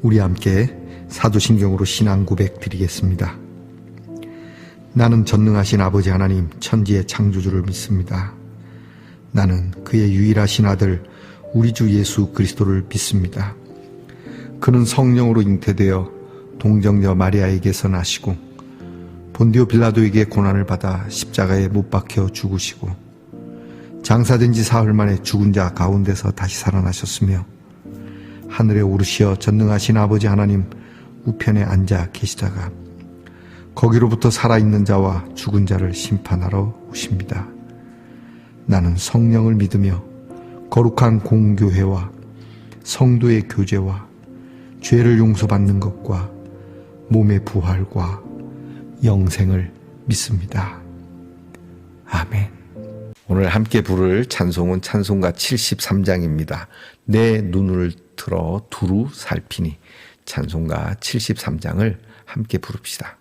우리 함께 사도신경으로 신앙 고백 드리겠습니다. 나는 전능하신 아버지 하나님 천지의 창조주를 믿습니다. 나는 그의 유일하신 아들 우리 주 예수 그리스도를 믿습니다. 그는 성령으로 잉태되어 동정녀 마리아에게서 나시고 본디오 빌라도에게 고난을 받아 십자가에 못 박혀 죽으시고 장사된 지 사흘 만에 죽은 자 가운데서 다시 살아나셨으며 하늘에 오르시어 전능하신 아버지 하나님 우편에 앉아 계시다가 거기로부터 살아있는 자와 죽은 자를 심판하러 오십니다. 나는 성령을 믿으며 거룩한 공교회와 성도의 교제와 죄를 용서받는 것과 몸의 부활과 영생을 믿습니다. 아멘. 오늘 함께 부를 찬송은 찬송가 73장입니다. 내 눈을 들어 두루 살피니. 찬송가 73장을 함께 부릅시다.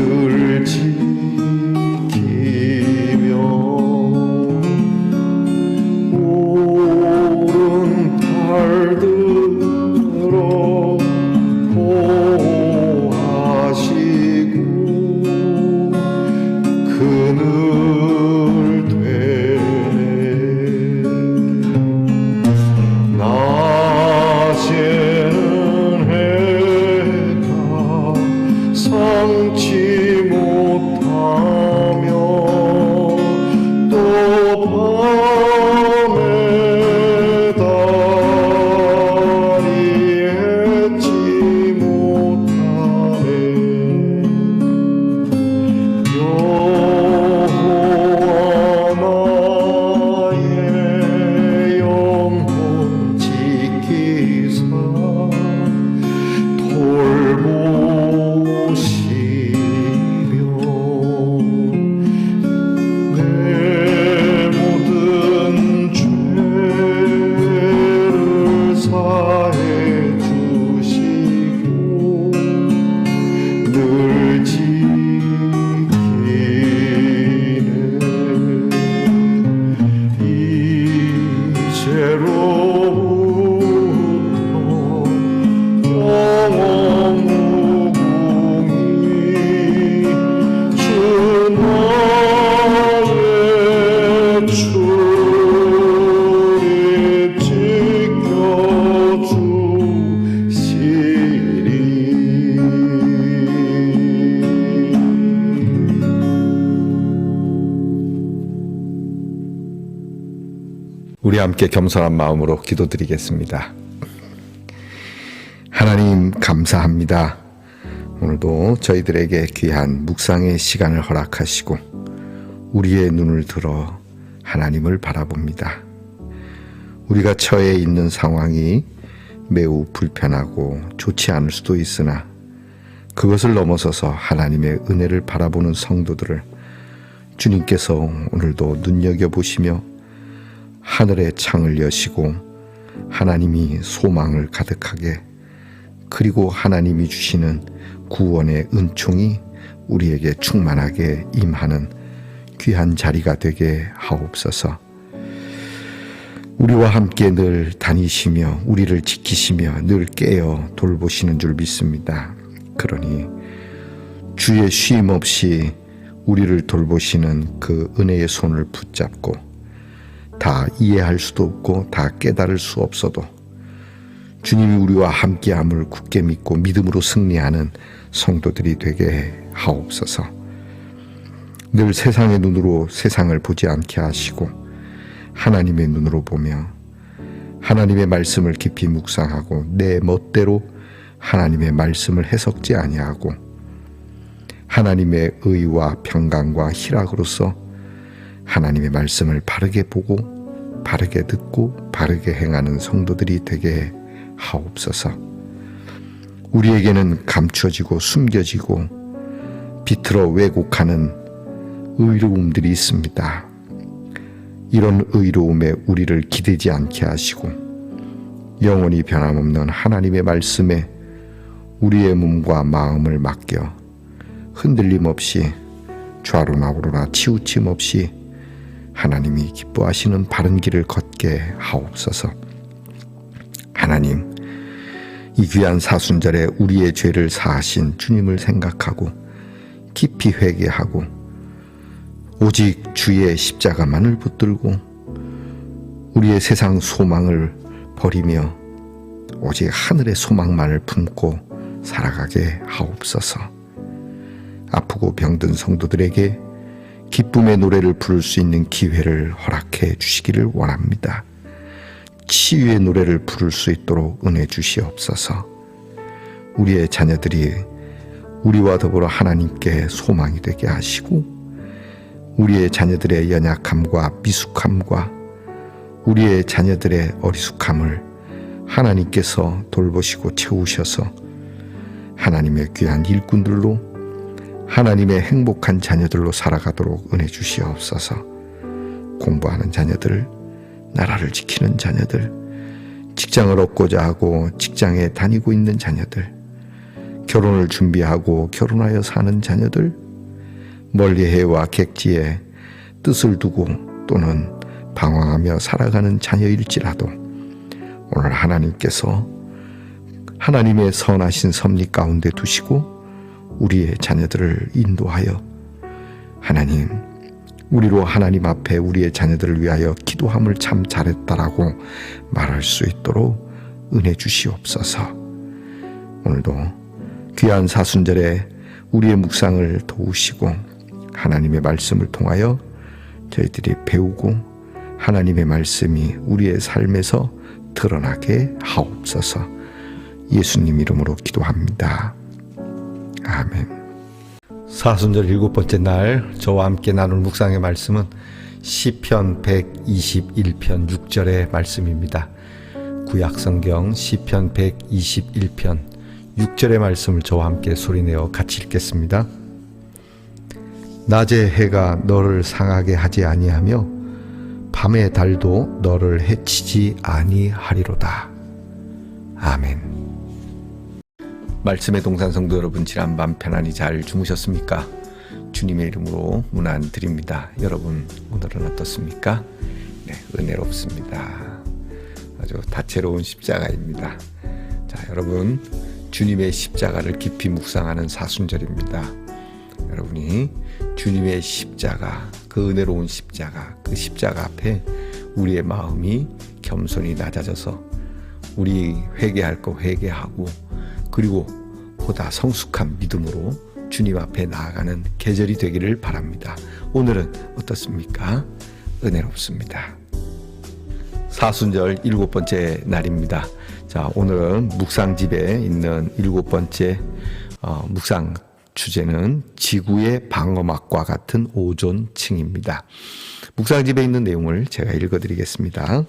주를 지켜주 우리 함께 겸손한 마음으로 기도드리겠습니다. 하나님 감사합니다. 오늘도 저희들에게 귀한 묵상의 시간을 허락하시고 우리의 눈을 들어 하나님을 바라봅니다. 우리가 처해 있는 상황이 매우 불편하고 좋지 않을 수도 있으나 그것을 넘어서서 하나님의 은혜를 바라보는 성도들을 주님께서 오늘도 눈여겨보시며 하늘의 창을 여시고 하나님이 소망을 가득하게 그리고 하나님이 주시는 구원의 은총이 우리에게 충만하게 임하는 귀한 자리가 되게 하옵소서. 우리와 함께 늘 다니시며 우리를 지키시며 늘 깨어 돌보시는 줄 믿습니다. 그러니 주의 쉼 없이 우리를 돌보시는 그 은혜의 손을 붙잡고 다 이해할 수도 없고 다 깨달을 수 없어도 주님이 우리와 함께함을 굳게 믿고 믿음으로 승리하는 성도들이 되게 하옵소서. 늘 세상의 눈으로 세상을 보지 않게 하시고 하나님의 눈으로 보며 하나님의 말씀을 깊이 묵상하고 내 멋대로 하나님의 말씀을 해석지 아니하고 하나님의 의와 평강과 희락으로서 하나님의 말씀을 바르게 보고 바르게 듣고 바르게 행하는 성도들이 되게 하옵소서. 우리에게는 감춰지고 숨겨지고 비틀어 왜곡하는 의로움들이 있습니다. 이런 의로움에 우리를 기대지 않게 하시고 영원히 변함없는 하나님의 말씀에 우리의 몸과 마음을 맡겨 흔들림 없이 좌로나 우로나 치우침 없이 하나님이 기뻐하시는 바른 길을 걷게 하옵소서. 하나님, 이 귀한 사순절에 우리의 죄를 사하신 주님을 생각하고 깊이 회개하고 오직 주의 십자가만을 붙들고 우리의 세상 소망을 버리며 오직 하늘의 소망만을 품고 살아가게 하옵소서. 아프고 병든 성도들에게 기쁨의 노래를 부를 수 있는 기회를 허락해 주시기를 원합니다. 치유의 노래를 부를 수 있도록 은혜 주시옵소서. 우리의 자녀들이 우리와 더불어 하나님께 소망이 되게 하시고 우리의 자녀들의 연약함과 미숙함과 우리의 자녀들의 어리숙함을 하나님께서 돌보시고 채우셔서 하나님의 귀한 일꾼들로 하나님의 행복한 자녀들로 살아가도록 은혜 주시옵소서. 공부하는 자녀들, 나라를 지키는 자녀들, 직장을 얻고자 하고 직장에 다니고 있는 자녀들, 결혼을 준비하고 결혼하여 사는 자녀들, 멀리해와 객지에 뜻을 두고 또는 방황하며 살아가는 자녀일지라도 오늘 하나님께서 하나님의 선하신 섭리 가운데 두시고 우리의 자녀들을 인도하여 하나님, 우리로 하나님 앞에 우리의 자녀들을 위하여 기도함을 참 잘했다라고 말할 수 있도록 은혜 주시옵소서. 오늘도 귀한 사순절에 우리의 묵상을 도우시고 하나님의 말씀을 통하여 저희들이 배우고 하나님의 말씀이 우리의 삶에서 드러나게 하옵소서. 예수님 이름으로 기도합니다. 아멘. 사순절 7번째 날 저와 함께 나눌 묵상의 말씀은 시편 121편 6절의 말씀입니다. 구약성경 시편 121편 6절의 말씀을 저와 함께 소리내어 같이 읽겠습니다. 낮의 해가 너를 상하게 하지 아니하며 밤의 달도 너를 해치지 아니하리로다. 아멘. 말씀의 동산 성도 여러분, 지난밤 편안히 잘 주무셨습니까? 주님의 이름으로 문안 드립니다. 여러분 오늘은 어떻습니까? 네, 은혜롭습니다. 아주 다채로운 십자가입니다. 자, 여러분 주님의 십자가를 깊이 묵상하는 사순절입니다. 여러분이 주님의 십자가, 그 은혜로운 십자가, 그 십자가 앞에 우리의 마음이 겸손히 낮아져서 우리 회개할 거 회개하고 그리고 보다 성숙한 믿음으로 주님 앞에 나아가는 계절이 되기를 바랍니다. 오늘은 어떻습니까? 은혜롭습니다. 사순절 7번째 날입니다. 자, 오늘은 묵상집에 있는 7번째 묵상 주제는 지구의 방어막과 같은 오존층입니다. 묵상집에 있는 내용을 제가 읽어드리겠습니다.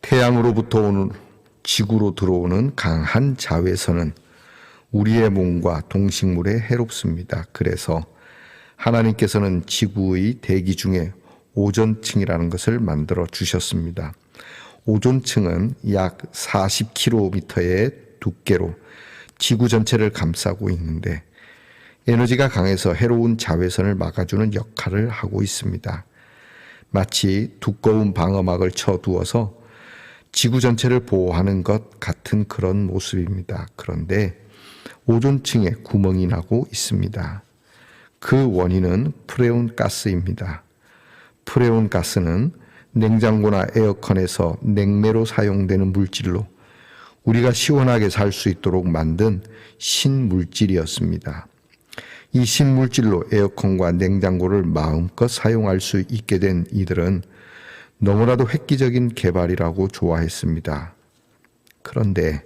태양으로부터 오는 지구로 들어오는 강한 자외선은 우리의 몸과 동식물에 해롭습니다. 그래서 하나님께서는 지구의 대기 중에 오존층이라는 것을 만들어 주셨습니다. 오존층은 약 40km의 두께로 지구 전체를 감싸고 있는데 에너지가 강해서 해로운 자외선을 막아주는 역할을 하고 있습니다. 마치 두꺼운 방어막을 쳐두어서 지구 전체를 보호하는 것 같은 그런 모습입니다. 그런데 오존층에 구멍이 나고 있습니다. 그 원인은 프레온 가스입니다. 프레온 가스는 냉장고나 에어컨에서 냉매로 사용되는 물질로 우리가 시원하게 살 수 있도록 만든 신물질이었습니다. 이 신물질로 에어컨과 냉장고를 마음껏 사용할 수 있게 된 이들은 너무나도 획기적인 개발이라고 좋아했습니다. 그런데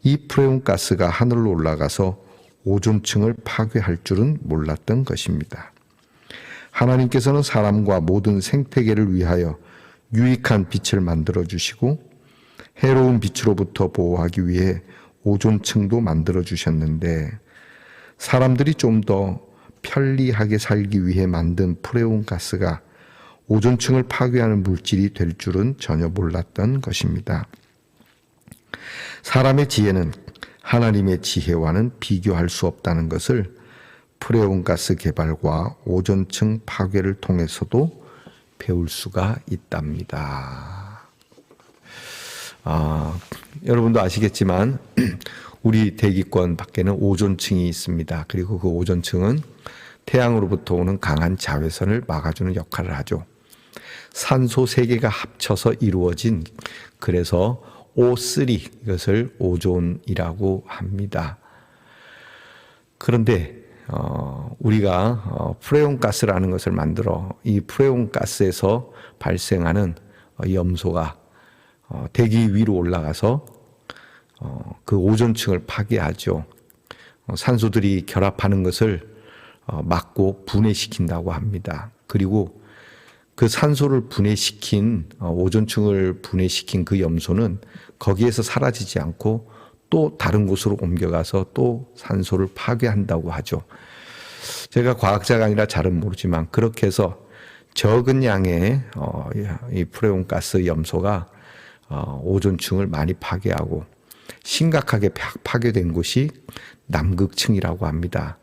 이 프레온 가스가 하늘로 올라가서 오존층을 파괴할 줄은 몰랐던 것입니다. 하나님께서는 사람과 모든 생태계를 위하여 유익한 빛을 만들어 주시고 해로운 빛으로부터 보호하기 위해 오존층도 만들어 주셨는데 사람들이 좀 더 편리하게 살기 위해 만든 프레온 가스가 오존층을 파괴하는 물질이 될 줄은 전혀 몰랐던 것입니다. 사람의 지혜는 하나님의 지혜와는 비교할 수 없다는 것을 프레온 가스 개발과 오존층 파괴를 통해서도 배울 수가 있답니다. 여러분도 아시겠지만 우리 대기권 밖에는 오존층이 있습니다. 그리고 그 오존층은 태양으로부터 오는 강한 자외선을 막아주는 역할을 하죠. 산소 3개가 합쳐서 이루어진, 그래서 O3, 이것을 오존이라고 합니다. 그런데 우리가 프레온 가스라는 것을 만들어 이 프레온 가스에서 발생하는 염소가 대기 위로 올라가서 그 오존층을 파괴하죠. 산소들이 결합하는 것을 막고 분해시킨다고 합니다. 그리고 그 산소를 분해시킨 오존층을 분해시킨 그 염소는 거기에서 사라지지 않고 또 다른 곳으로 옮겨가서 또 산소를 파괴한다고 하죠. 제가 과학자가 아니라 잘은 모르지만 그렇게 해서 적은 양의 이 프레온 가스 염소가 오존층을 많이 파괴하고 심각하게 파괴된 곳이 남극층이라고 합니다.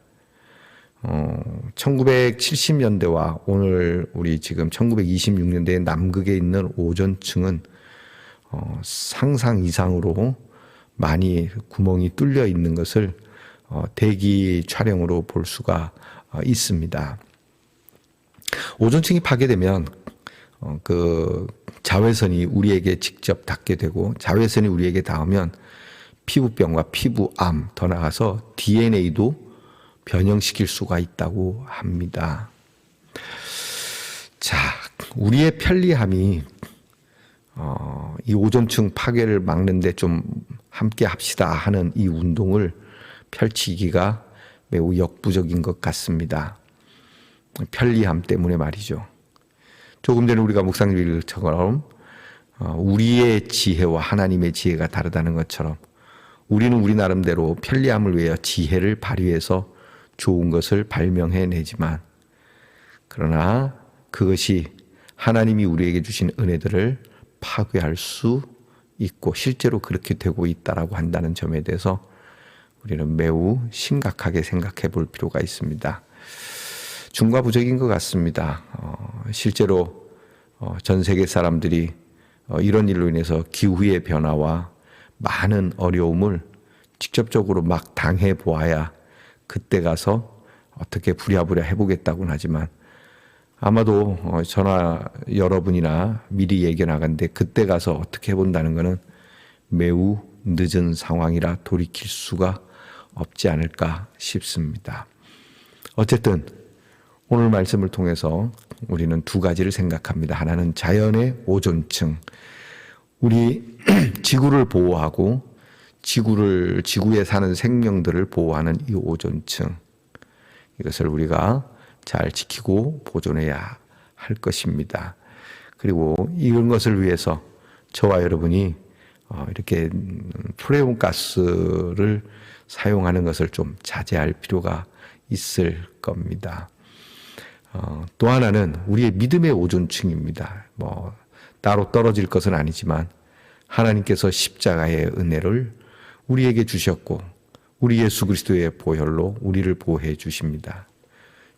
1970년대와 오늘 우리 지금 1926년대에 남극에 있는 오존층은 상상 이상으로 많이 구멍이 뚫려 있는 것을 대기 촬영으로 볼 수가 있습니다. 오존층이 파괴되면 그 자외선이 우리에게 직접 닿게 되고 자외선이 우리에게 닿으면 피부병과 피부암, 더 나아가서 DNA도 변형시킬 수가 있다고 합니다. 자, 우리의 편리함이 이 오존층 파괴를 막는데 좀 함께 합시다 하는 이 운동을 펼치기가 매우 역부족인 것 같습니다. 편리함 때문에 말이죠. 조금 전에 우리가 묵상일처럼 우리의 지혜와 하나님의 지혜가 다르다는 것처럼 우리는 우리 나름대로 편리함을 위해 지혜를 발휘해서 좋은 것을 발명해내지만 그러나 그것이 하나님이 우리에게 주신 은혜들을 파괴할 수 있고 실제로 그렇게 되고 있다라고 한다는 점에 대해서 우리는 매우 심각하게 생각해 볼 필요가 있습니다. 중과부적인 것 같습니다. 실제로 전 세계 사람들이 이런 일로 인해서 기후의 변화와 많은 어려움을 직접적으로 막 당해 보아야 그때 가서 어떻게 부랴부랴 해보겠다고는 하지만 아마도 저나 여러분이나 미리 얘기 나간데 그때 가서 어떻게 해본다는 것은 매우 늦은 상황이라 돌이킬 수가 없지 않을까 싶습니다. 어쨌든 오늘 말씀을 통해서 우리는 두 가지를 생각합니다. 하나는 자연의 오존층, 우리 지구를 보호하고 지구에 사는 생명들을 보호하는 이 오존층, 이것을 우리가 잘 지키고 보존해야 할 것입니다. 그리고 이런 것을 위해서 저와 여러분이 이렇게 프레온 가스를 사용하는 것을 좀 자제할 필요가 있을 겁니다. 또 하나는 우리의 믿음의 오존층입니다. 따로 떨어질 것은 아니지만 하나님께서 십자가의 은혜를 우리에게 주셨고 우리 예수 그리스도의 보혈로 우리를 보호해 주십니다.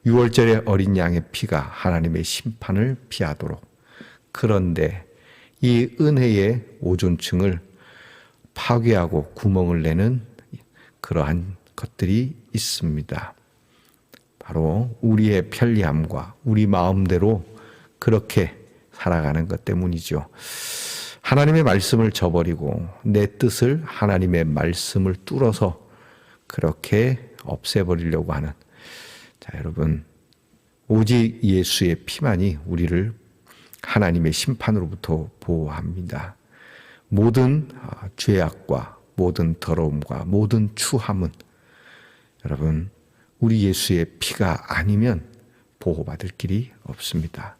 6월절의 어린 양의 피가 하나님의 심판을 피하도록, 그런데 이 은혜의 오존층을 파괴하고 구멍을 내는 그러한 것들이 있습니다. 바로 우리의 편리함과 우리 마음대로 그렇게 살아가는 것 때문이죠. 하나님의 말씀을 저버리고 내 뜻을 하나님의 말씀을 뚫어서 그렇게 없애버리려고 하는, 자, 여러분, 오직 예수의 피만이 우리를 하나님의 심판으로부터 보호합니다. 모든 죄악과 모든 더러움과 모든 추함은 여러분 우리 예수의 피가 아니면 보호받을 길이 없습니다.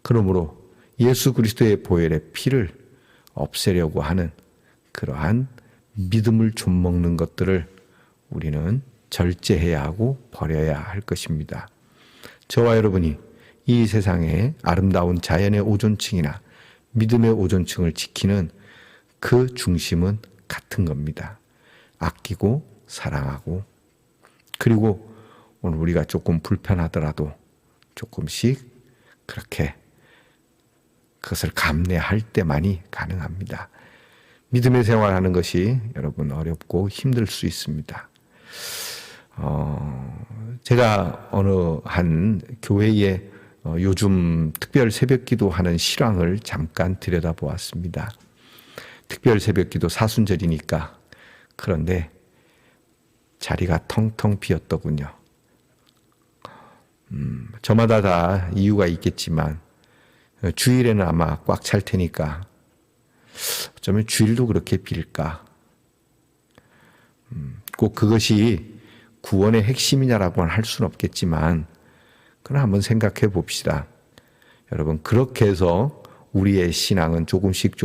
그러므로 예수 그리스도의 보혈의 피를 없애려고 하는 그러한 믿음을 좀먹는 것들을 우리는 절제해야 하고 버려야 할 것입니다. 저와 여러분이 이 세상의 아름다운 자연의 오존층이나 믿음의 오존층을 지키는 그 중심은 같은 겁니다. 아끼고 사랑하고, 그리고 오늘 우리가 조금 불편하더라도 조금씩 그렇게 그것을 감내할 때만이 가능합니다. 믿음의 생활하는 것이 여러분 어렵고 힘들 수 있습니다. 제가 어느 한 교회에 요즘 특별 새벽기도 하는 실황을 잠깐 들여다보았습니다. 특별 새벽기도 사순절이니까. 그런데 자리가 텅텅 비었더군요. 저마다 다 이유가 있겠지만 주일에는 아마 꽉 찰 테니까 어쩌면 주일도 그렇게 빌까. 꼭 그것이 구원의 핵심이냐라고는 할 수는 없겠지만 그러나 한번 생각해 봅시다. 여러분, 그렇게 해서 우리의 신앙은 조금씩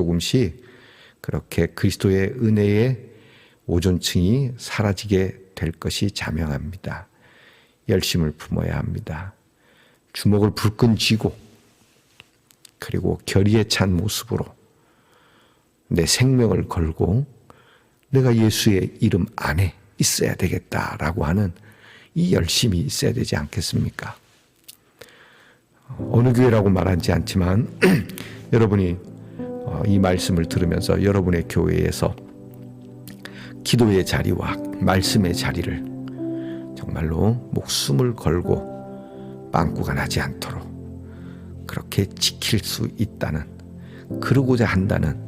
그렇게 그리스도의 은혜의 오존층이 사라지게 될 것이 자명합니다. 열심을 품어야 합니다. 주먹을 불끈 쥐고 그리고 결의에 찬 모습으로 내 생명을 걸고 내가 예수의 이름 안에 있어야 되겠다라고 하는 이 열심이 있어야 되지 않겠습니까? 어느 교회라고 말하지 않지만 여러분이 이 말씀을 들으면서 여러분의 교회에서 기도의 자리와 말씀의 자리를 정말로 목숨을 걸고 빵꾸가 나지 않도록 그렇게 지킬 수 있다는, 그러고자 한다는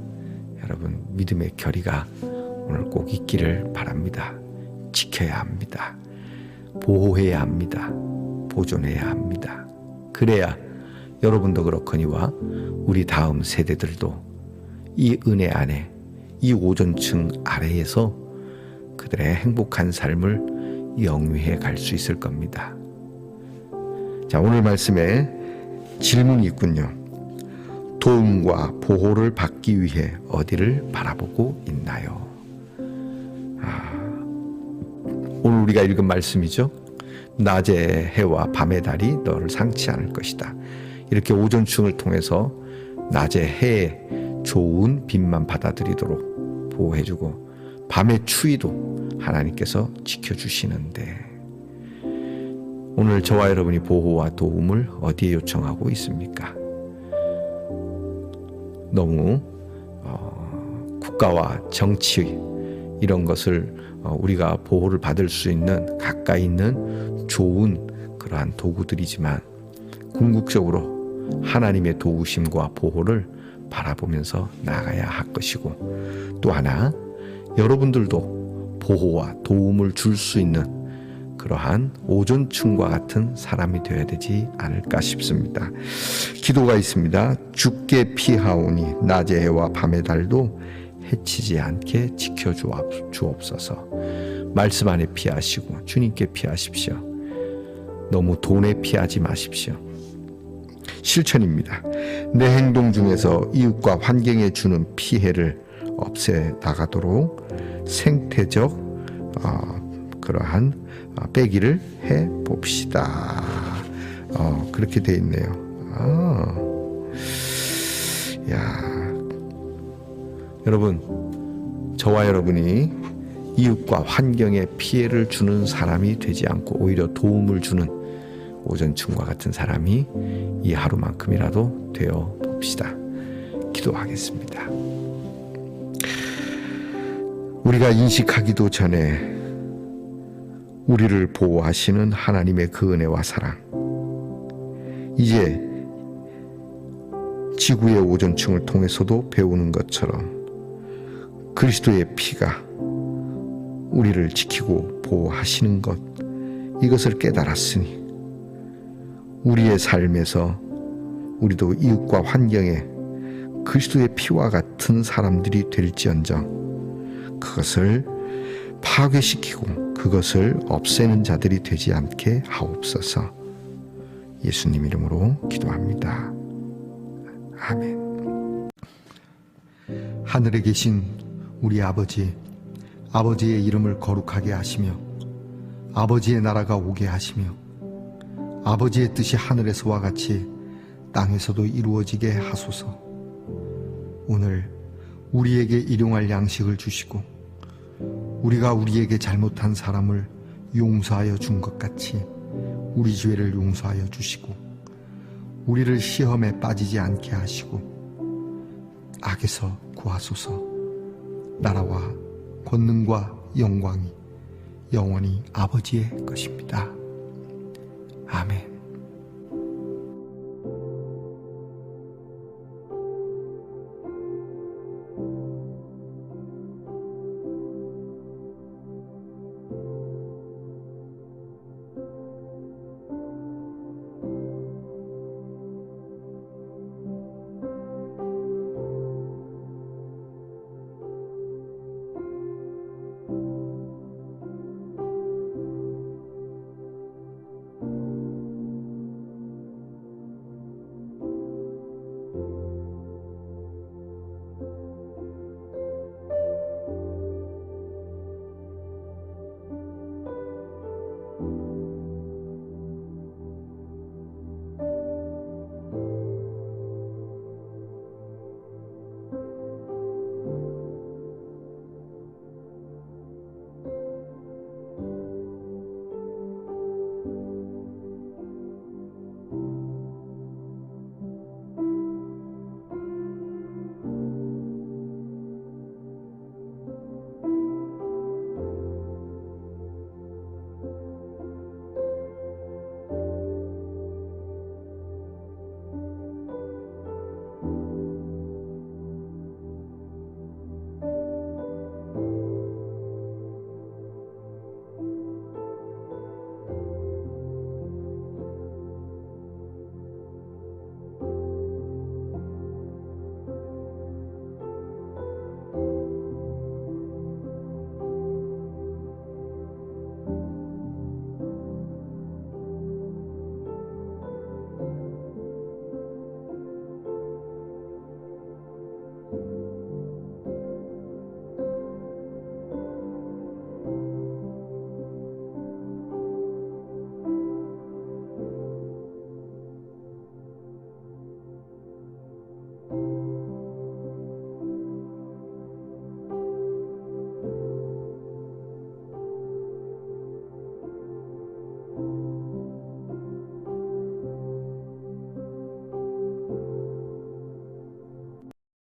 여러분 믿음의 결의가 오늘 꼭 있기를 바랍니다. 지켜야 합니다. 보호해야 합니다. 보존해야 합니다. 그래야 여러분도 그렇거니와 우리 다음 세대들도 이 은혜 안에, 이 오존층 아래에서 그들의 행복한 삶을 영위해 갈 수 있을 겁니다. 자, 오늘 말씀에 질문이 있군요. 도움과 보호를 받기 위해 어디를 바라보고 있나요? 오늘 우리가 읽은 말씀이죠. 낮의 해와 밤의 달이 너를 상치 않을 것이다. 이렇게 오존층을 통해서 낮의 해의 좋은 빛만 받아들이도록 보호해주고 밤의 추위도 하나님께서 지켜주시는데 오늘 저와 여러분이 보호와 도움을 어디에 요청하고 있습니까? 너무 국가와 정치 이런 것을 우리가 보호를 받을 수 있는 가까이 있는 좋은 그러한 도구들이지만 궁극적으로 하나님의 도우심과 보호를 바라보면서 나아가야 할 것이고, 또 하나 여러분들도 보호와 도움을 줄 수 있는 그러한 오존충과 같은 사람이 되어야 되지 않을까 싶습니다. 기도가 있습니다. 주께 피하오니 낮의 해와 밤의 달도 해치지 않게 지켜주옵소서. 말씀 안에 피하시고 주님께 피하십시오. 너무 돈에 피하지 마십시오. 실천입니다. 내 행동 중에서 이웃과 환경에 주는 피해를 없애 나가도록 생태적 그러한 빼기를 해 봅시다. 그렇게 돼 있네요. 여러분, 저와 여러분이 이웃과 환경에 피해를 주는 사람이 되지 않고 오히려 도움을 주는 오존충과 같은 사람이 이 하루만큼이라도 되어 봅시다. 기도하겠습니다. 우리가 인식하기도 전에 우리를 보호하시는 하나님의 그 은혜와 사랑, 이제 지구의 오존층을 통해서도 배우는 것처럼 그리스도의 피가 우리를 지키고 보호하시는 것, 이것을 깨달았으니 우리의 삶에서 우리도 이웃과 환경에 그리스도의 피와 같은 사람들이 될지언정 그것을 파괴시키고 그것을 없애는 자들이 되지 않게 하옵소서. 예수님 이름으로 기도합니다. 아멘. 하늘에 계신 우리 아버지, 아버지의 이름을 거룩하게 하시며 아버지의 나라가 오게 하시며 아버지의 뜻이 하늘에서와 같이 땅에서도 이루어지게 하소서. 오늘 우리에게 일용할 양식을 주시고 우리가 우리에게 잘못한 사람을 용서하여 준 것 같이 우리 죄를 용서하여 주시고 우리를 시험에 빠지지 않게 하시고 악에서 구하소서. 나라와 권능과 영광이 영원히 아버지의 것입니다. 아멘.